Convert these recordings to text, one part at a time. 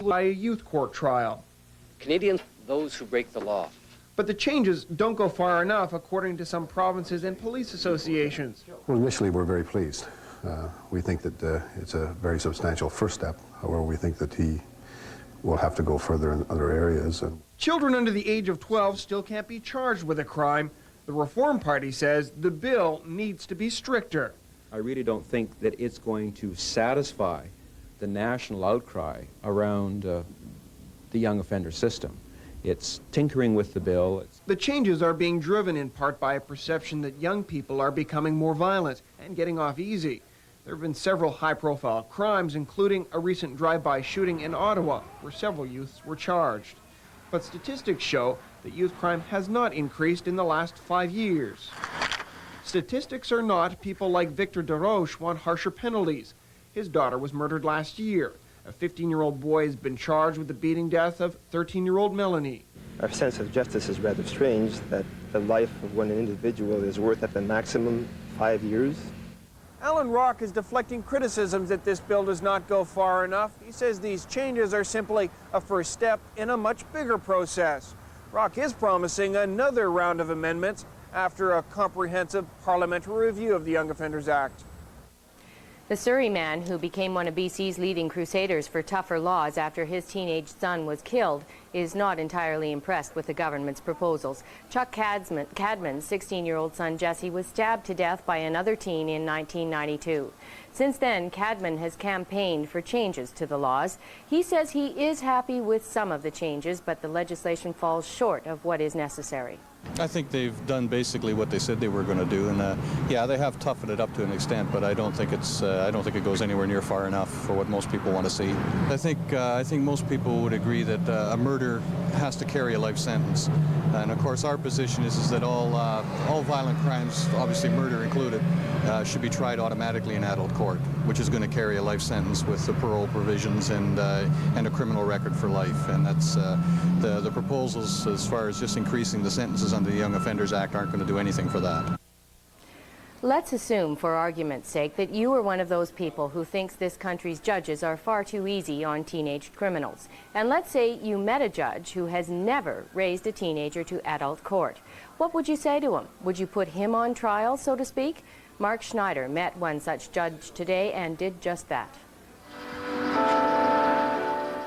by a youth court trial. Canadians, those who break the law. But the changes don't go far enough, according to some provinces and police associations. Well, initially, we're very pleased. We think that it's a very substantial first step. However, we think that he will have to go further in other areas. Children under the age of 12 still can't be charged with a crime. The Reform Party says the bill needs to be stricter. I really don't think that it's going to satisfy the national outcry around the young offender system. It's tinkering with the bill. The changes are being driven in part by a perception that young people are becoming more violent and getting off easy. There have been several high-profile crimes, including a recent drive-by shooting in Ottawa, where several youths were charged. But statistics show that youth crime has not increased in the last 5 years. Statistics or not, people like Victor DeRoche want harsher penalties. His daughter was murdered last year. A 15-year-old boy has been charged with the beating death of 13-year-old Melanie. Our sense of justice is rather strange, that the life of one individual is worth at the maximum 5 years. Alan Rock is deflecting criticisms that this bill does not go far enough. He says these changes are simply a first step in a much bigger process. Rock is promising another round of amendments after a comprehensive parliamentary review of the Young Offenders Act. The Surrey man, who became one of BC's leading crusaders for tougher laws after his teenage son was killed, is not entirely impressed with the government's proposals. Chuck Cadman's 16-year-old son Jesse was stabbed to death by another teen in 1992. Since then, Cadman has campaigned for changes to the laws. He says he is happy with some of the changes, but the legislation falls short of what is necessary. I think they've done basically what they said they were going to do, and yeah, they have toughened it up to an extent, but I don't think it goes anywhere near far enough for what most people want to see. I think most people would agree that a murder has to carry a life sentence, and of course our position is that all violent crimes, obviously murder included, should be tried automatically in adult court, which is going to carry a life sentence with the parole provisions and a criminal record for life, and that's the proposals as far as just increasing the sentences under the Young Offenders Act aren't going to do anything for that. Let's assume, for argument's sake, that you are one of those people who thinks this country's judges are far too easy on teenage criminals. And let's say you met a judge who has never raised a teenager to adult court. What would you say to him? Would you put him on trial, so to speak? Mark Schneider met one such judge today and did just that.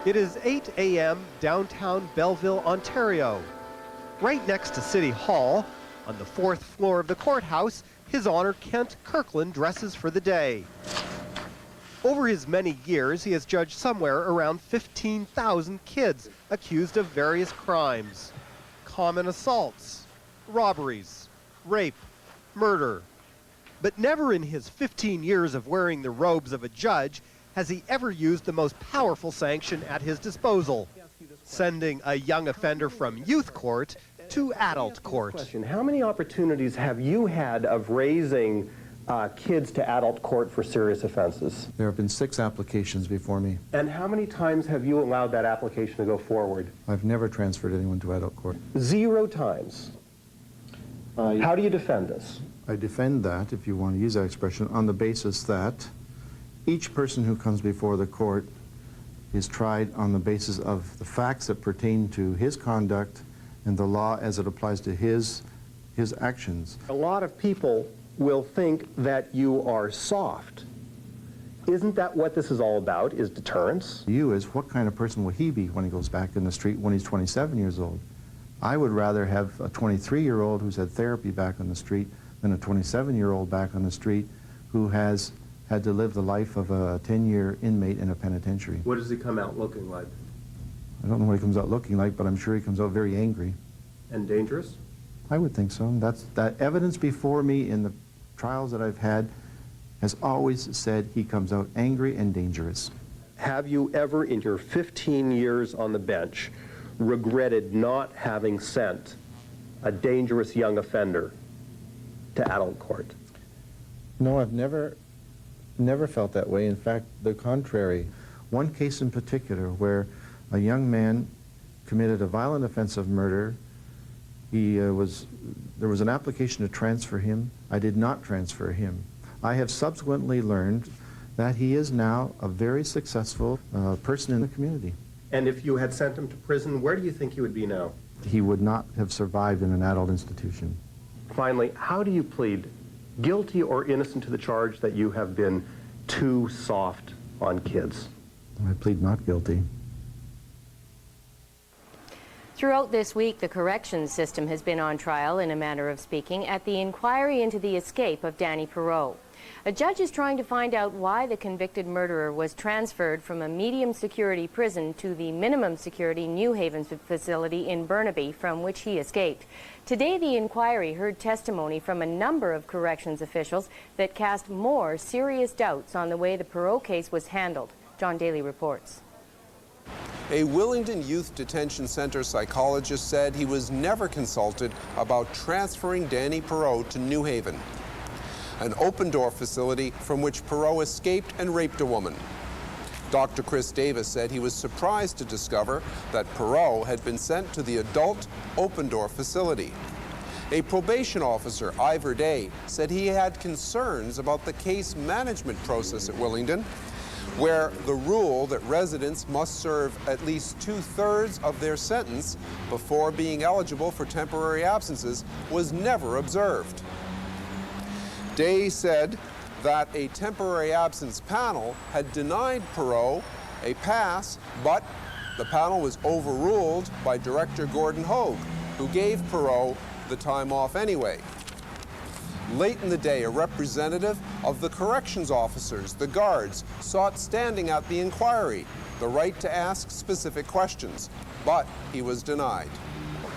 It is 8 a.m. downtown Belleville, Ontario. Right next to City Hall, on the 4th floor of the courthouse, His Honor Kent Kirkland dresses for the day. Over his many years, he has judged somewhere around 15,000 kids accused of various crimes. Common assaults, robberies, rape, murder. But never in his 15 years of wearing the robes of a judge has he ever used the most powerful sanction at his disposal, sending a young offender from youth court to adult court. How many opportunities have you had of raising kids to adult court for serious offenses? There have been 6 applications before me. And how many times have you allowed that application to go forward? I've never transferred anyone to adult court. 0 times. How do you defend this? I defend that, if you want to use that expression, on the basis that each person who comes before the court is tried on the basis of the facts that pertain to his conduct and the law as it applies to his actions. A lot of people will think that you are soft. Isn't that what this is all about, is deterrence? You is, what kind of person will he be when he goes back in the street when he's 27 years old? I would rather have a 23-year-old who's had therapy back on the street than a 27-year-old back on the street who has had to live the life of a 10-year inmate in a penitentiary. What does he come out looking like? I don't know what he comes out looking like, but I'm sure he comes out very angry. And dangerous? I would think so. That evidence before me in the trials that I've had has always said he comes out angry and dangerous. Have you ever, in your 15 years on the bench, regretted not having sent a dangerous young offender to adult court? No, I've never felt that way. In fact, the contrary. One case in particular where a young man committed a violent offense of murder. There was an application to transfer him. I did not transfer him. I have subsequently learned that he is now a very successful person in the community. And if you had sent him to prison, where do you think he would be now? He would not have survived in an adult institution. Finally, how do you plead, guilty or innocent to the charge that you have been too soft on kids? I plead not guilty. Throughout this week, the corrections system has been on trial, in a manner of speaking, at the inquiry into the escape of Danny Perreault. A judge is trying to find out why the convicted murderer was transferred from a medium security prison to the minimum security New Haven facility in Burnaby, from which he escaped. Today, the inquiry heard testimony from a number of corrections officials that cast more serious doubts on the way the Perreault case was handled. John Daly reports. A Willingdon Youth Detention Center psychologist said he was never consulted about transferring Danny Perreault to New Haven, an open-door facility from which Perreault escaped and raped a woman. Dr. Chris Davis said he was surprised to discover that Perreault had been sent to the adult open-door facility. A probation officer, Ivor Day, said he had concerns about the case management process at Willingdon, where the rule that residents must serve at least 2/3 of their sentence before being eligible for temporary absences was never observed. Day said that a temporary absence panel had denied Perreault a pass, but the panel was overruled by Director Gordon Hogue, who gave Perreault the time off anyway. Late in the day, a representative of the corrections officers, the guards, sought standing at the inquiry, the right to ask specific questions, but he was denied.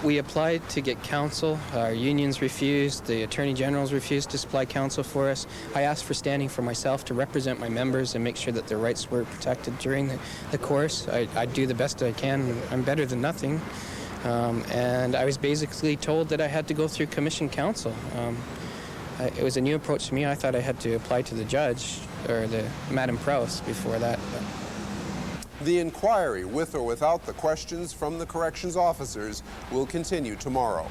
We applied to get counsel. Our unions refused. The Attorney General's refused to supply counsel for us. I asked for standing for myself to represent my members and make sure that their rights were protected during the course. I do the best I can. I'm better than nothing. And I was basically told that I had to go through commission counsel. It was a new approach to me. I thought I had to apply to the judge, or the Madam Prowse, before that. The inquiry, with or without the questions from the corrections officers, will continue tomorrow.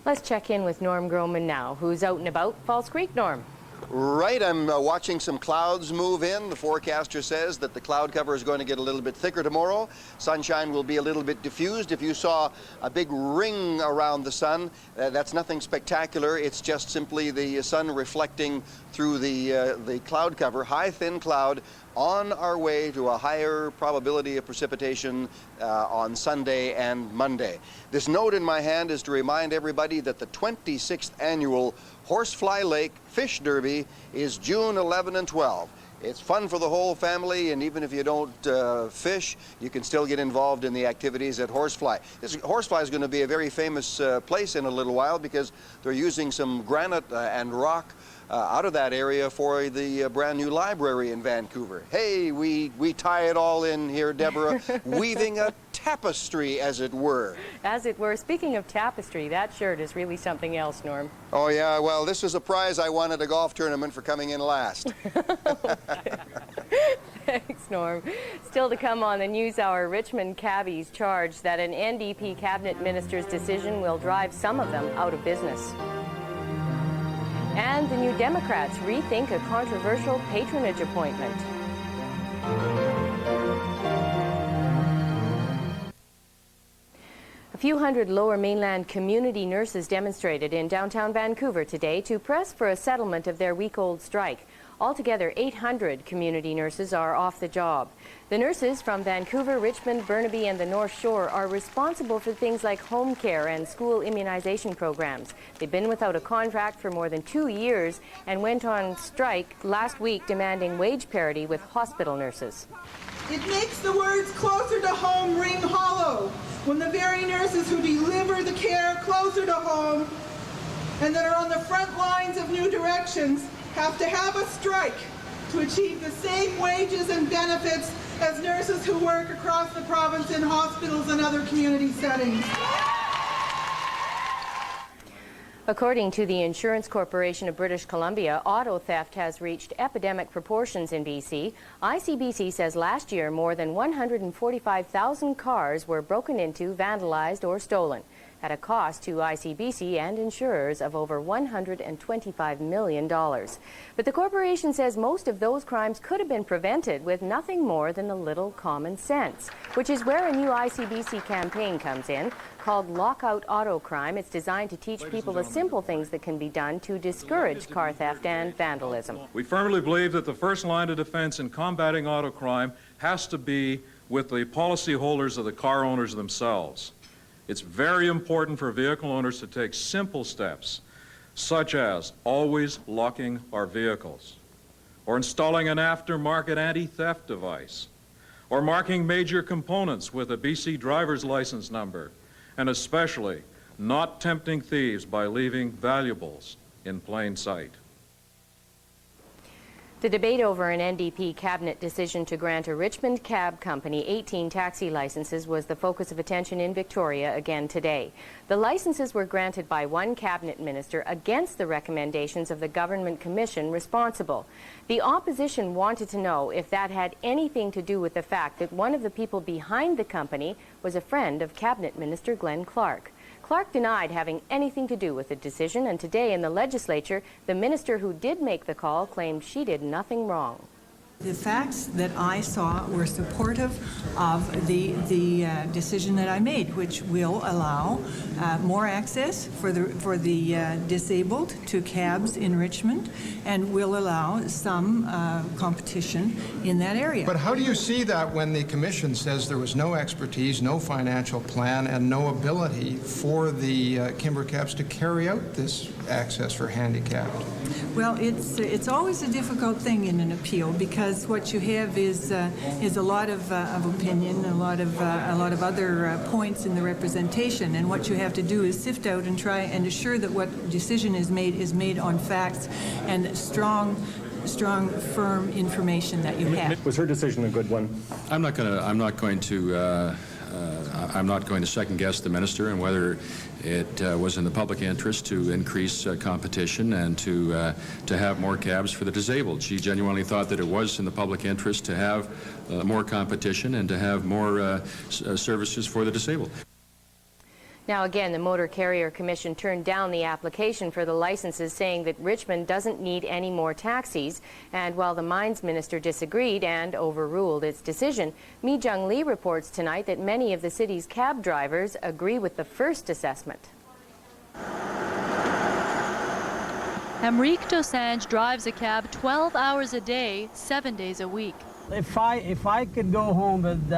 Let's check in with Norm Groman now, who's out and about. Falls Creek, Norm. Right, I'm watching some clouds move in. The forecaster says that the cloud cover is going to get a little bit thicker tomorrow. Sunshine will be a little bit diffused. If you saw a big ring around the sun, that's nothing spectacular. It's just simply the sun reflecting through the cloud cover. High, thin cloud on our way to a higher probability of precipitation on Sunday and Monday. This note in my hand is to remind everybody that the 26th annual Horsefly Lake Fish Derby is June 11 and 12. It's fun for the whole family, and even if you don't fish, you can still get involved in the activities at Horsefly. Horsefly is going to be a very famous place in a little while because they're using some granite and rock out of that area for the brand new library in Vancouver. Hey, we tie it all in here, Deborah, weaving a tapestry, as it were. As it were. Speaking of tapestry, that shirt is really something else, Norm. Oh, yeah, well, this is a prize I won at a golf tournament for coming in last. Thanks, Norm. Still to come on the News Hour, Richmond cabbies charged that an NDP cabinet minister's decision will drive some of them out of business. And the New Democrats rethink a controversial patronage appointment. A few hundred Lower Mainland community nurses demonstrated in downtown Vancouver today to press for a settlement of their week-old strike. Altogether, 800 community nurses are off the job. The nurses from Vancouver, Richmond, Burnaby, and the North Shore are responsible for things like home care and school immunization programs. They've been without a contract for more than 2 years and went on strike last week demanding wage parity with hospital nurses. It makes the words closer to home ring hollow when the very nurses who deliver the care closer to home and that are on the front lines of new directions have to have a strike to achieve the same wages and benefits as nurses who work across the province in hospitals and other community settings. According to the Insurance Corporation of British Columbia, auto theft has reached epidemic proportions in BC. ICBC says last year more than 145,000 cars were broken into, vandalized, or stolen. at a cost to ICBC and insurers of over $125 million. But the corporation says most of those crimes could have been prevented with nothing more than a little common sense, which is where a new ICBC campaign comes in, called Lockout Auto Crime. It's designed to teach people the simple things that can be done to discourage car theft and vandalism. We firmly believe that the first line of defense in combating auto crime has to be with the policyholders of the car owners themselves. It's very important for vehicle owners to take simple steps, such as always locking our vehicles, or installing an aftermarket anti-theft device, or marking major components with a BC driver's license number, and especially not tempting thieves by leaving valuables in plain sight. The debate over an NDP cabinet decision to grant a Richmond cab company 18 taxi licenses was the focus of attention in Victoria again today. The licenses were granted by one cabinet minister against the recommendations of the government commission responsible. The opposition wanted to know if that had anything to do with the fact that one of the people behind the company was a friend of Cabinet Minister Glenn Clark. Clark denied having anything to do with the decision, and today in the legislature, the minister who did make the call claimed she did nothing wrong. The facts that I saw were supportive of the decision that I made, which will allow more access for the disabled to cabs in Richmond, and will allow some competition in that area. But how do you see that when the Commission says there was no expertise, no financial plan, and no ability for the Kimber cabs to carry out this access for handicapped? Well, it's always a difficult thing in an appeal, because what you have is a lot of opinion, a lot of other points in the representation, and what you have to do is sift out and try and assure that what decision is made on facts and strong, firm information that you have. Was her decision a good one? I'm not going to second guess the minister and whether it was in the public interest to increase competition and to have more cabs for the disabled. She genuinely thought that it was in the public interest to have more competition and to have more services for the disabled. Now again, the Motor Carrier Commission turned down the application for the licenses, saying that Richmond doesn't need any more taxis. And while the Mines Minister disagreed and overruled its decision, Mi Jung Lee reports tonight that many of the city's cab drivers agree with the first assessment. Emrique Dosange drives a cab 12 hours a day, 7 days a week. If I could go home with,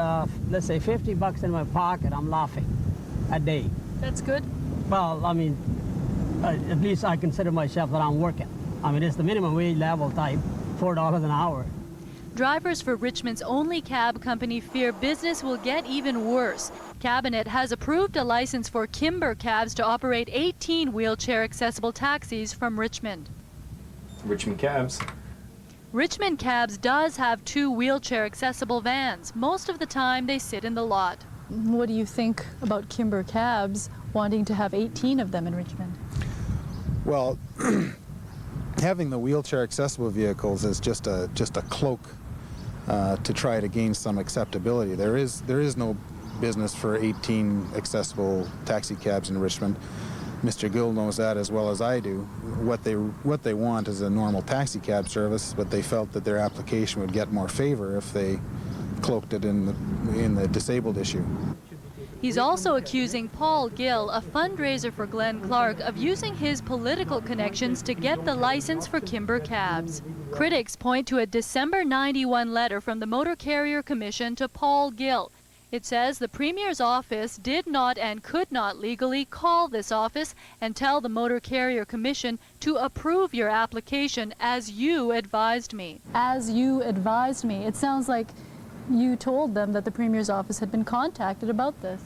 let's say, $50 in my pocket, I'm laughing. A day. That's good? Well, I mean, at least I consider myself that I'm working. I mean, it's the minimum wage level type, $4 an hour. Drivers for Richmond's only cab company fear business will get even worse. Cabinet has approved a license for Kimber cabs to operate 18 wheelchair-accessible taxis from Richmond. Richmond cabs. Richmond cabs does have 2 wheelchair-accessible vans. Most of the time, they sit in the lot. What do you think about Kimber cabs wanting to have 18 of them in Richmond? Well, having the wheelchair accessible vehicles is just a cloak to try to gain some acceptability. There is no business for 18 accessible taxi cabs in Richmond. Mr. Gill knows that as well as I do. What they want is a normal taxi cab service, but they felt that their application would get more favor if they cloaked it in the disabled issue. He's also accusing Paul Gill, a fundraiser for Glenn Clark, of using his political connections to get the license for Kimber cabs. Critics point to a December '91 letter from the Motor Carrier Commission to Paul Gill. It says the Premier's office did not and could not legally call this office and tell the Motor Carrier Commission to approve your application as you advised me. As you advised me. It sounds like you told them that the Premier's office had been contacted about this.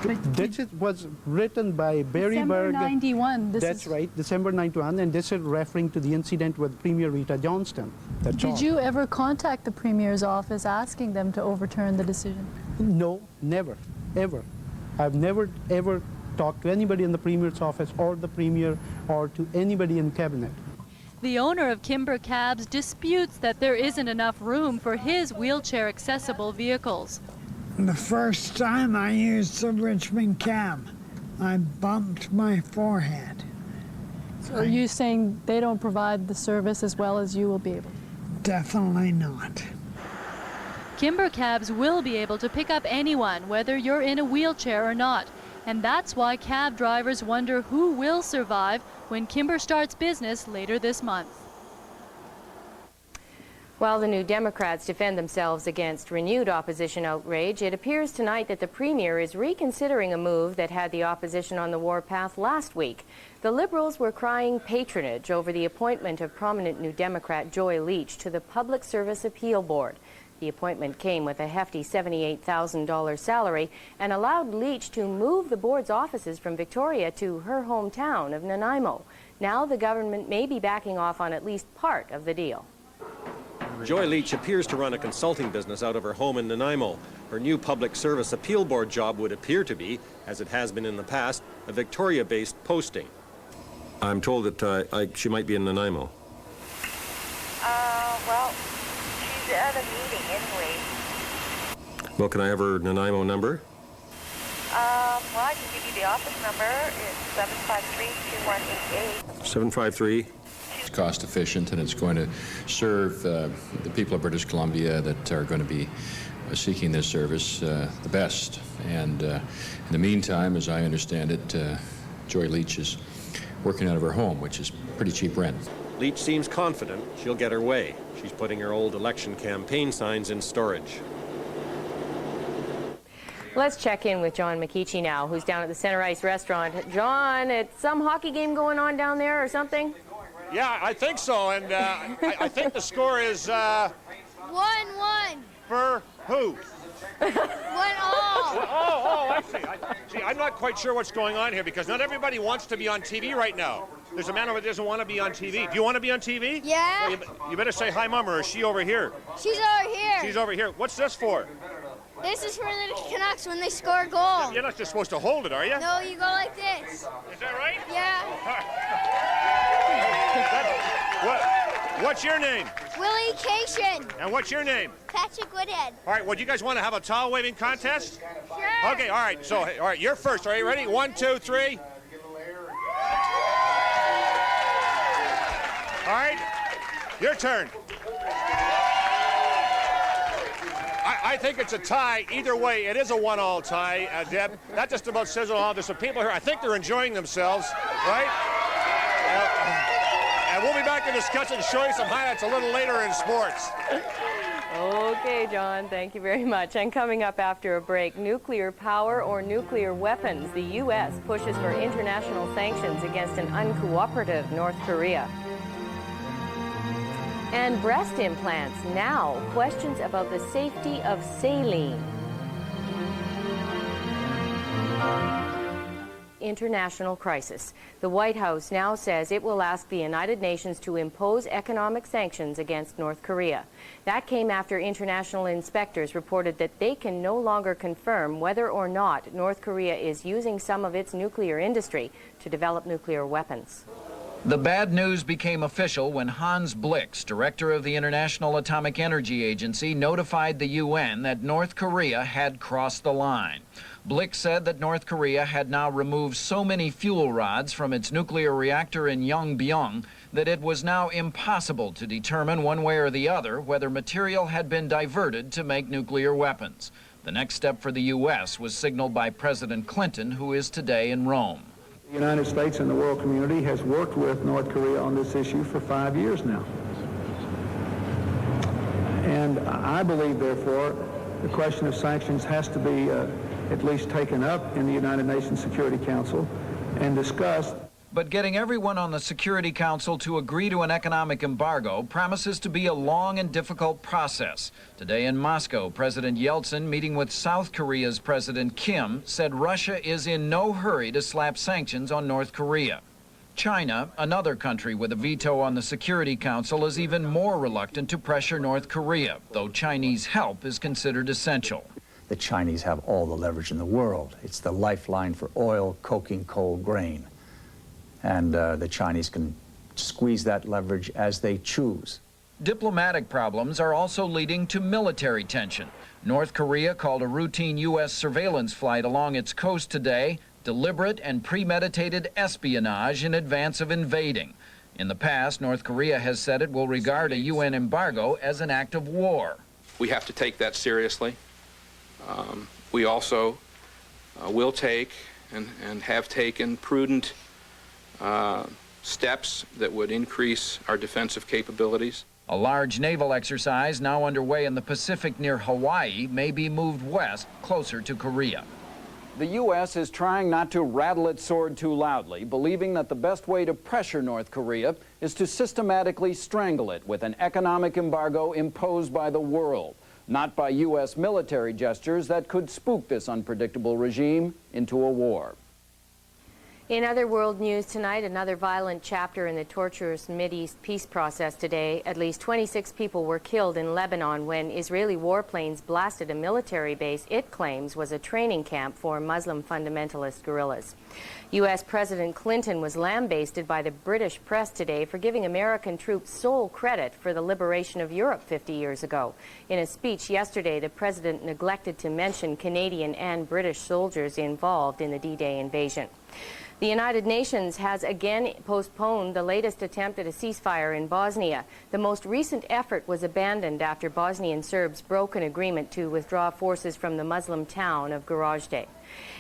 This was written by Barry December Berg. 91. That's right, December 91, and this is referring to the incident with Premier Rita Johnston. Did you ever contact the Premier's office asking them to overturn the decision? No, never, ever. I've never, ever talked to anybody in the Premier's office or the Premier or to anybody in Cabinet. The owner of Kimber Cabs disputes that there isn't enough room for his wheelchair-accessible vehicles. The first time I used the Richmond cab, I bumped my forehead. So are you saying they don't provide the service as well as you will be able? Definitely not. Kimber Cabs will be able to pick up anyone, whether you're in a wheelchair or not. And that's why cab drivers wonder who will survive when Kimber starts business later this month. While the New Democrats defend themselves against renewed opposition outrage, it appears tonight that the Premier is reconsidering a move that had the opposition on the warpath last week. The Liberals were crying patronage over the appointment of prominent New Democrat Joy Leach to the Public Service Appeal Board. The appointment came with a hefty $78,000 salary and allowed Leach to move the board's offices from Victoria to her hometown of Nanaimo. Now the government may be backing off on at least part of the deal. Joy Leach appears to run a consulting business out of her home in Nanaimo. Her new Public Service Appeal Board job would appear to be, as it has been in the past, a Victoria-based posting. I'm told that she might be in Nanaimo. Well, she's at a meeting anyway. Well, can I have her Nanaimo number? Well, I can give you the office number. It's 753-2188. 753. It's cost efficient, and it's going to serve the people of British Columbia that are going to be seeking this service the best. And in the meantime, as I understand it, Joy Leach is working out of her home, which is pretty cheap rent. Leach seems confident she'll get her way. She's putting her old election campaign signs in storage. Let's check in with John McKeechie now, who's down at the Center Ice restaurant. John, it's some hockey game going on down there or something? Yeah, I think so, and I think the score is 1-1. For who? 1-all. I see. I'm not quite sure what's going on here because not everybody wants to be on TV right now. There's a man over there that doesn't want to be on TV. Do you want to be on TV? Yeah. Well, you better say hi, Mama, or is she over here? She's over here. She's over here. What's this for? This is for the Canucks when they score a goal. You're not just supposed to hold it, are you? No, you go like this. Is that right? Yeah. What's your name? Willie Cation. And what's your name? Patrick Woodhead. All right, well, do you guys want to have a towel waving contest? Sure. Okay, all right. So, all right, you're first. Are you ready? 1, 2, 3. All right, your turn. I think it's a tie. Either way, it is a 1-all tie, Deb. That just about says it all. There's some people here. I think they're enjoying themselves, right? And we'll be back to discuss and show you some highlights a little later in sports. Okay, John, thank you very much. And coming up after a break, nuclear power or nuclear weapons. The U.S. pushes for international sanctions against an uncooperative North Korea. And breast implants. Now, questions about the safety of saline. International crisis. The White House now says it will ask the United Nations to impose economic sanctions against North Korea. That came after international inspectors reported that they can no longer confirm whether or not North Korea is using some of its nuclear industry to develop nuclear weapons. The bad news became official when Hans Blix, director of the International Atomic Energy Agency, notified the UN that North Korea had crossed the line. Blix said that North Korea had now removed so many fuel rods from its nuclear reactor in Yongbyon that it was now impossible to determine one way or the other whether material had been diverted to make nuclear weapons. The next step for the U.S. was signaled by President Clinton, who is today in Rome. The United States and the world community has worked with North Korea on this issue for 5 years now. And I believe, therefore, the question of sanctions has to be at least taken up in the United Nations Security Council and discussed. But getting everyone on the Security Council to agree to an economic embargo promises to be a long and difficult process. Today in Moscow, President Yeltsin, meeting with South Korea's President Kim, said Russia is in no hurry to slap sanctions on North Korea. China, another country with a veto on the Security Council, is even more reluctant to pressure North Korea, though Chinese help is considered essential. The Chinese have all the leverage in the world. It's the lifeline for oil, coking coal, grain. And the Chinese can squeeze that leverage as they choose. Diplomatic problems are also leading to military tension. North Korea called a routine U.S. surveillance flight along its coast today deliberate and premeditated espionage in advance of invading. In the past, North Korea has said it will regard a UN embargo as an act of war. We have to take that seriously. We also will take and have taken prudent steps that would increase our defensive capabilities. A large naval exercise now underway in the Pacific near Hawaii may be moved west, closer to Korea. The U.S. is trying not to rattle its sword too loudly, believing that the best way to pressure North Korea is to systematically strangle it with an economic embargo imposed by the world, not by U.S. military gestures that could spook this unpredictable regime into a war. In other world news tonight, another violent chapter in the torturous Mideast peace process today. At least 26 people were killed in Lebanon when Israeli warplanes blasted a military base it claims was a training camp for Muslim fundamentalist guerrillas. U.S. President Clinton was lambasted by the British press today for giving American troops sole credit for the liberation of Europe 50 years ago. In a speech yesterday, the president neglected to mention Canadian and British soldiers involved in the D-Day invasion. The United Nations has again postponed the latest attempt at a ceasefire in Bosnia. The most recent effort was abandoned after Bosnian Serbs broke an agreement to withdraw forces from the Muslim town of Gorazde.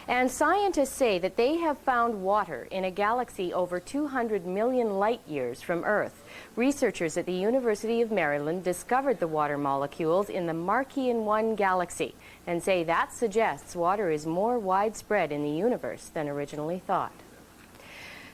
And scientists say that they have found water in a galaxy over 200 million light years from Earth. Researchers at the University of Maryland discovered the water molecules in the Markian 1 galaxy and say that suggests water is more widespread in the universe than originally thought.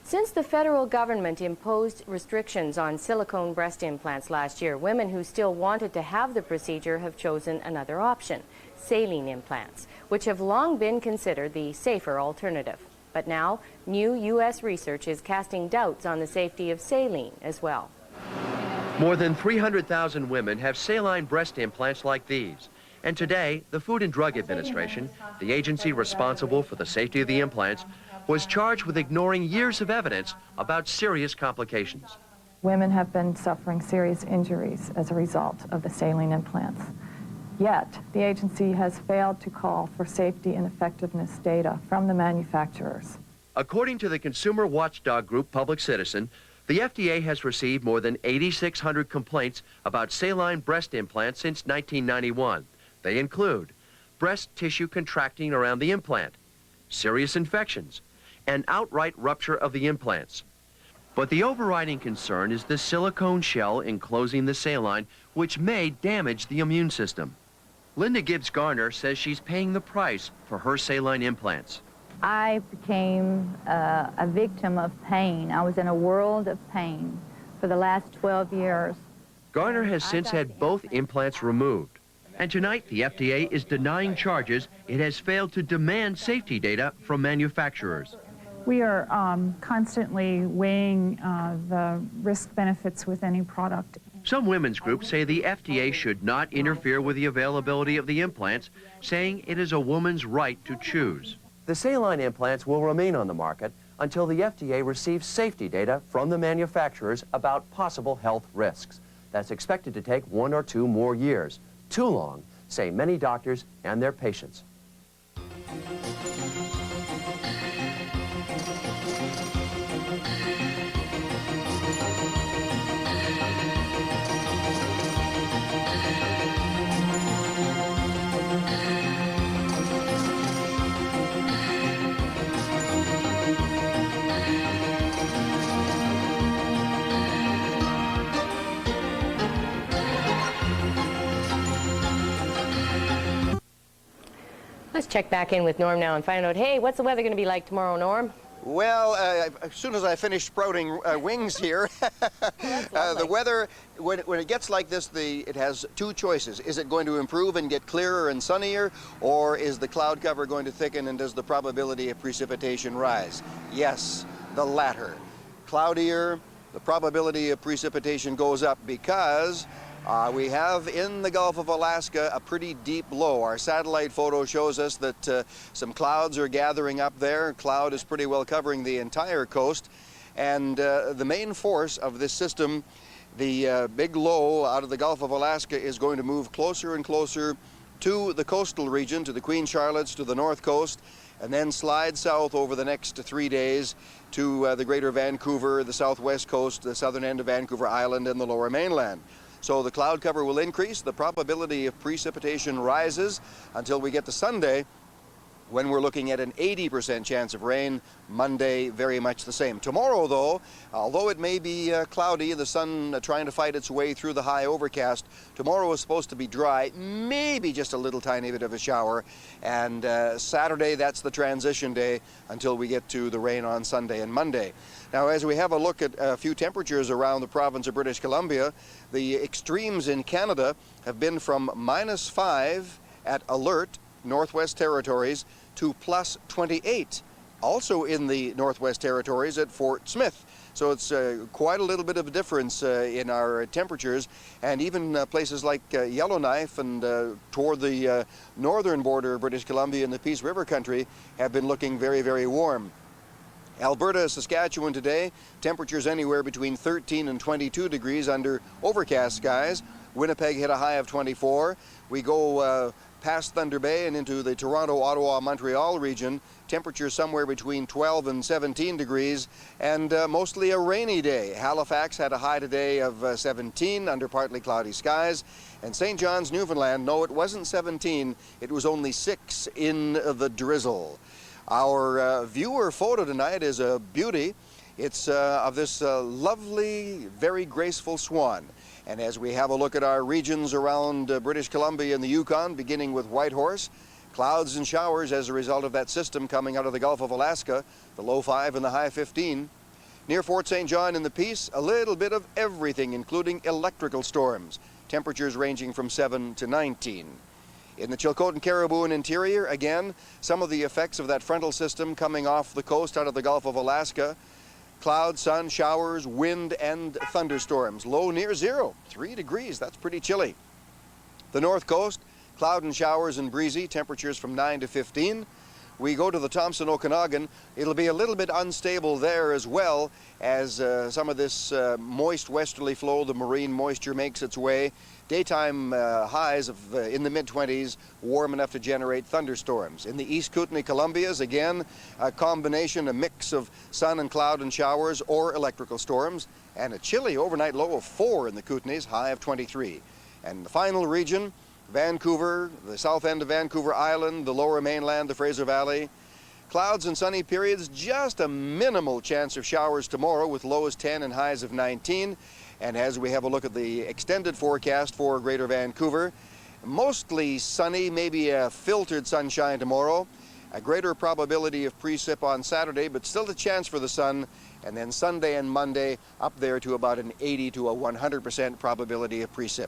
Since the federal government imposed restrictions on silicone breast implants last year, women who still wanted to have the procedure have chosen another option, saline implants, which have long been considered the safer alternative. But now, new U.S. research is casting doubts on the safety of saline as well. More than 300,000 women have saline breast implants like these. And today, the Food and Drug Administration, the agency responsible for the safety of the implants, was charged with ignoring years of evidence about serious complications. Women have been suffering serious injuries as a result of the saline implants. Yet, the agency has failed to call for safety and effectiveness data from the manufacturers. According to the consumer watchdog group Public Citizen, the FDA has received more than 8,600 complaints about saline breast implants since 1991. They include breast tissue contracting around the implant, serious infections, and outright rupture of the implants. But the overriding concern is the silicone shell enclosing the saline, which may damage the immune system. Linda Gibbs Garner says she's paying the price for her saline implants. I became a victim of pain. I was in a world of pain for the last 12 years. Garner has since had both implants removed. And tonight, the FDA is denying charges. It has failed to demand safety data from manufacturers. We are constantly weighing the risk benefits with any product. Some women's groups say the FDA should not interfere with the availability of the implants, saying it is a woman's right to choose. The saline implants will remain on the market until the FDA receives safety data from the manufacturers about possible health risks. That's expected to take 1 or 2 more years. Too long, say many doctors and their patients. Let's check back in with Norm now and find out, hey, what's the weather going to be like tomorrow, Norm? Well, as soon as I finish sprouting wings here, the weather, when it gets like this, it has 2 choices. Is it going to improve and get clearer and sunnier, or is the cloud cover going to thicken and does the probability of precipitation rise? Yes, the latter. Cloudier, the probability of precipitation goes up because we have in the Gulf of Alaska a pretty deep low. Our satellite photo shows us that some clouds are gathering up there. Cloud is pretty well covering the entire coast. And the main force of this system, the big low out of the Gulf of Alaska, is going to move closer and closer to the coastal region, to the Queen Charlottes, to the north coast, and then slide south over the next 3 days to the greater Vancouver, the southwest coast, the southern end of Vancouver Island, and the lower mainland. So the cloud cover will increase, the probability of precipitation rises until we get to Sunday, when we're looking at an 80% chance of rain. Monday, very much the same. Tomorrow, though, although it may be cloudy, the sun trying to fight its way through the high overcast, tomorrow is supposed to be dry, maybe just a little tiny bit of a shower. And Saturday, that's the transition day until we get to the rain on Sunday and Monday. Now, as we have a look at a few temperatures around the province of British Columbia, the extremes in Canada have been from -5 at Alert, Northwest Territories, to +28, also in the Northwest Territories at Fort Smith. So it's quite a little bit of a difference in our temperatures, and even places like Yellowknife and toward the northern border of British Columbia and the Peace River country have been looking very, very warm. Alberta, Saskatchewan today, temperatures anywhere between 13 and 22 degrees under overcast skies. Winnipeg hit a high of 24. We go past Thunder Bay and into the Toronto, Ottawa, Montreal region, temperatures somewhere between 12 and 17 degrees, and mostly a rainy day. Halifax had a high today of 17 under partly cloudy skies, and St. John's, Newfoundland, no, it wasn't 17, it was only 6 in the drizzle. Our viewer photo tonight is a beauty. It's of this lovely, very graceful swan. And as we have a look at our regions around British Columbia and the Yukon, beginning with Whitehorse, clouds and showers as a result of that system coming out of the Gulf of Alaska, the low 5 and the high 15. Near Fort St. John in the Peace, a little bit of everything, including electrical storms, temperatures ranging from 7 to 19. In the Chilcotin, Caribou and interior, again, some of the effects of that frontal system coming off the coast out of the Gulf of Alaska. Cloud, sun, showers, wind, and thunderstorms. Low near 0, 3 degrees. That's pretty chilly. The north coast, cloud and showers and breezy, temperatures from 9 to 15. We go to the Thompson Okanagan. It'll be a little bit unstable there as well as some of this moist westerly flow, the marine moisture, makes its way. Daytime highs of in the mid-20s, warm enough to generate thunderstorms. In the East Kootenay Columbias, again, a combination, a mix of sun and cloud and showers or electrical storms, and a chilly overnight low of 4 in the Kootenays, high of 23. And the final region, Vancouver, the south end of Vancouver Island, the lower mainland, the Fraser Valley. Clouds and sunny periods, just a minimal chance of showers tomorrow with lows 10 and highs of 19. And as we have a look at the extended forecast for Greater Vancouver, mostly sunny, maybe a filtered sunshine tomorrow, a greater probability of precip on Saturday, but still a chance for the sun, and then Sunday and Monday up there to about an 80 to a 100% probability of precip.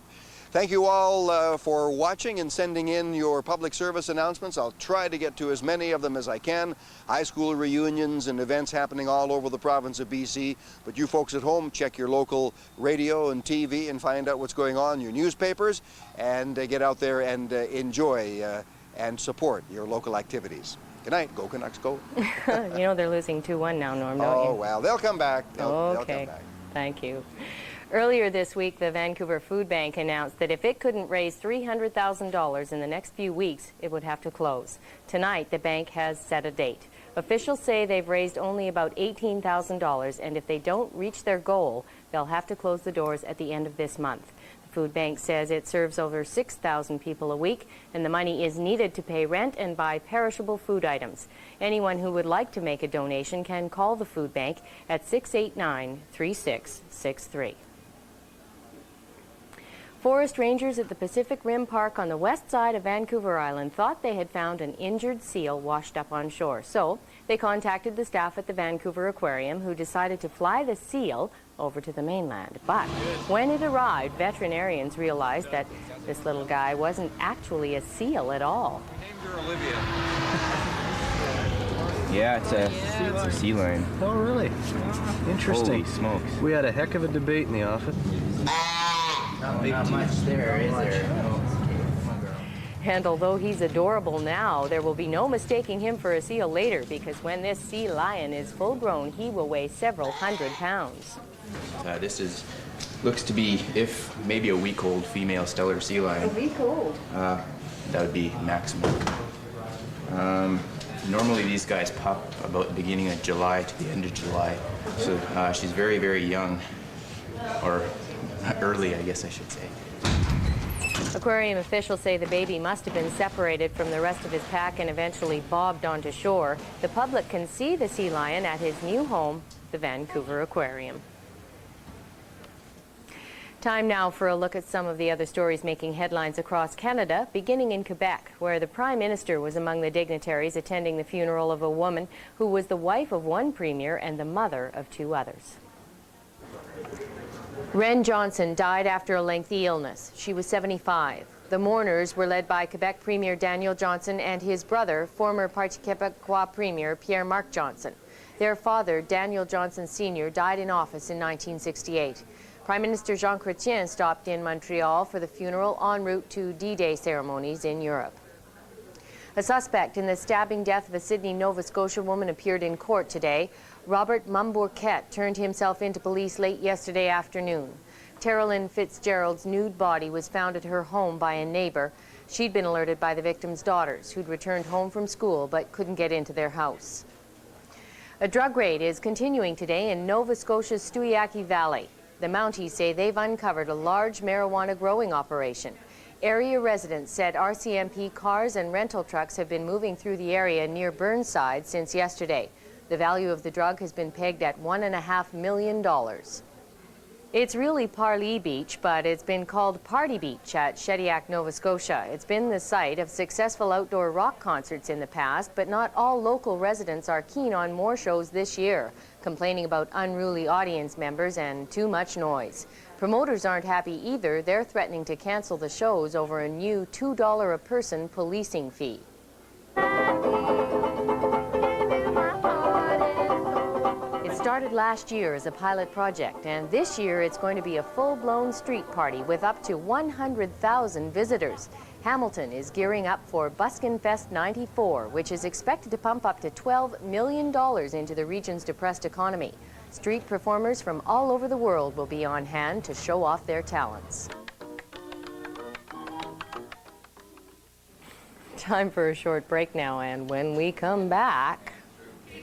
Thank you all for watching and sending in your public service announcements. I'll try to get to as many of them as I can. High school reunions and events happening all over the province of BC. But you folks at home, check your local radio and TV and find out what's going on, your newspapers, and get out there and enjoy and support your local activities. Good night. Go Canucks, go. You know they're losing 2-1 now, Norm, don't you? Oh, well, they'll come back. They'll come Okay. back. Thank you. Earlier this week, the Vancouver Food Bank announced that if it couldn't raise $300,000 in the next few weeks, it would have to close. Tonight, the bank has set a date. Officials say they've raised only about $18,000, and if they don't reach their goal, they'll have to close the doors at the end of this month. The food bank says it serves over 6,000 people a week, and the money is needed to pay rent and buy perishable food items. Anyone who would like to make a donation can call the food bank at 689-3663. Forest rangers at the Pacific Rim Park on the west side of Vancouver Island thought they had found an injured seal washed up on shore. So they contacted the staff at the Vancouver Aquarium, who decided to fly the seal over to the mainland. But when it arrived, veterinarians realized that this little guy wasn't actually a seal at all. Named her Olivia. Yeah, it's a sea lion. Oh, really? Interesting. Holy smokes. We had a heck of a debate in the office. Not much there, is there? And although he's adorable now, there will be no mistaking him for a seal later, because when this sea lion is full grown, he will weigh several hundred pounds. This looks to be, if maybe a week-old female stellar sea lion. A week old? That would be maximum. Normally these guys pop about the beginning of July to the end of July. So she's very, very young, or early, I guess I should say. Aquarium officials say the baby must have been separated from the rest of his pack and eventually bobbed onto shore. The public can see the sea lion at his new home, the Vancouver Aquarium. Time now for a look at some of the other stories making headlines across Canada, beginning in Quebec, where the Prime Minister was among the dignitaries attending the funeral of a woman who was the wife of one premier and the mother of two others. Ren Johnson died after a lengthy illness. She was 75. The mourners were led by Quebec Premier Daniel Johnson and his brother, former Parti Québécois Premier Pierre-Marc Johnson. Their father, Daniel Johnson Sr., died in office in 1968. Prime Minister Jean Chrétien stopped in Montreal for the funeral en route to D-Day ceremonies in Europe. A suspect in the stabbing death of a Sydney, Nova Scotia woman appeared in court today. Robert Mumbourquette turned himself into police late yesterday afternoon. Terrelyn Fitzgerald's nude body was found at her home by a neighbor. She'd been alerted by the victim's daughters, who'd returned home from school but couldn't get into their house. A drug raid is continuing today in Nova Scotia's Stuyaki Valley. The Mounties say they've uncovered a large marijuana growing operation. Area residents said RCMP cars and rental trucks have been moving through the area near Burnside since yesterday. The value of the drug has been pegged at $1.5 million. It's really Parlee Beach, but it's been called Party Beach at Shediac, Nova Scotia. It's been the site of successful outdoor rock concerts in the past, but not all local residents are keen on more shows this year, complaining about unruly audience members and too much noise. Promoters aren't happy either. They're threatening to cancel the shows over a new $2 a person policing fee. It started last year as a pilot project, and this year it's going to be a full-blown street party with up to 100,000 visitors. Hamilton is gearing up for Buskin Fest 94, which is expected to pump up to $12 million into the region's depressed economy. Street performers from all over the world will be on hand to show off their talents. Time for a short break now, and when we come back...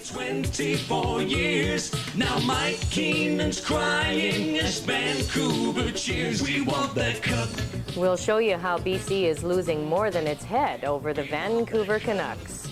24 years, now Mike Keenan's crying as Vancouver cheers. We want that cup. We'll show you how BC is losing more than its head over the Vancouver Canucks.